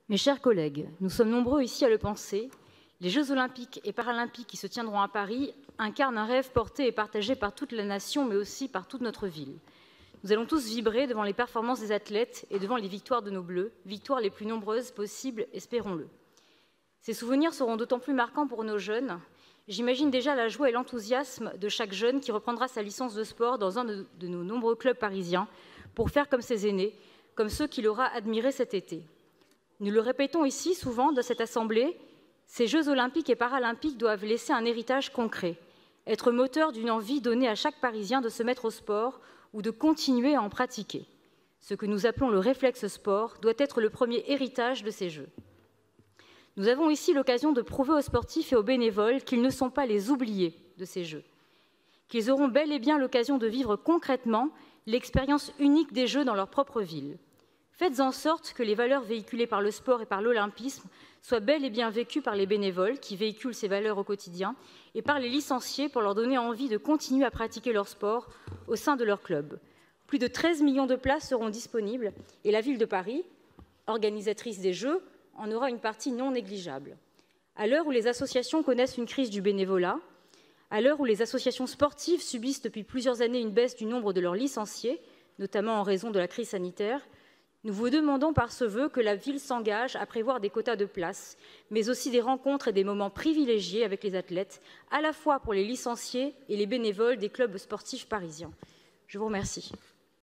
Mes chers collègues, nous sommes nombreux ici à le penser, les Jeux olympiques et paralympiques qui se tiendront à Paris incarnent un rêve porté et partagé par toute la nation, mais aussi par toute notre ville. Nous allons tous vibrer devant les performances des athlètes et devant les victoires de nos Bleus, victoires les plus nombreuses possibles, espérons-le. Ces souvenirs seront d'autant plus marquants pour nos jeunes. J'imagine déjà la joie et l'enthousiasme de chaque jeune qui reprendra sa licence de sport dans un de nos nombreux clubs parisiens pour faire comme ses aînés, comme ceux qu'il aura admirés cet été. Nous le répétons ici souvent dans cette assemblée, ces Jeux olympiques et paralympiques doivent laisser un héritage concret, être moteur d'une envie donnée à chaque Parisien de se mettre au sport ou de continuer à en pratiquer. Ce que nous appelons le réflexe sport doit être le premier héritage de ces Jeux. Nous avons ici l'occasion de prouver aux sportifs et aux bénévoles qu'ils ne sont pas les oubliés de ces Jeux, qu'ils auront bel et bien l'occasion de vivre concrètement l'expérience unique des Jeux dans leur propre ville. Faites en sorte que les valeurs véhiculées par le sport et par l'olympisme soient bel et bien vécues par les bénévoles qui véhiculent ces valeurs au quotidien et par les licenciés pour leur donner envie de continuer à pratiquer leur sport au sein de leur club. Plus de 13 millions de places seront disponibles et la ville de Paris, organisatrice des Jeux, en aura une partie non négligeable. À l'heure où les associations connaissent une crise du bénévolat, à l'heure où les associations sportives subissent depuis plusieurs années une baisse du nombre de leurs licenciés, notamment en raison de la crise sanitaire, nous vous demandons par ce vœu que la ville s'engage à prévoir des quotas de places, mais aussi des rencontres et des moments privilégiés avec les athlètes, à la fois pour les licenciés et les bénévoles des clubs sportifs parisiens. Je vous remercie.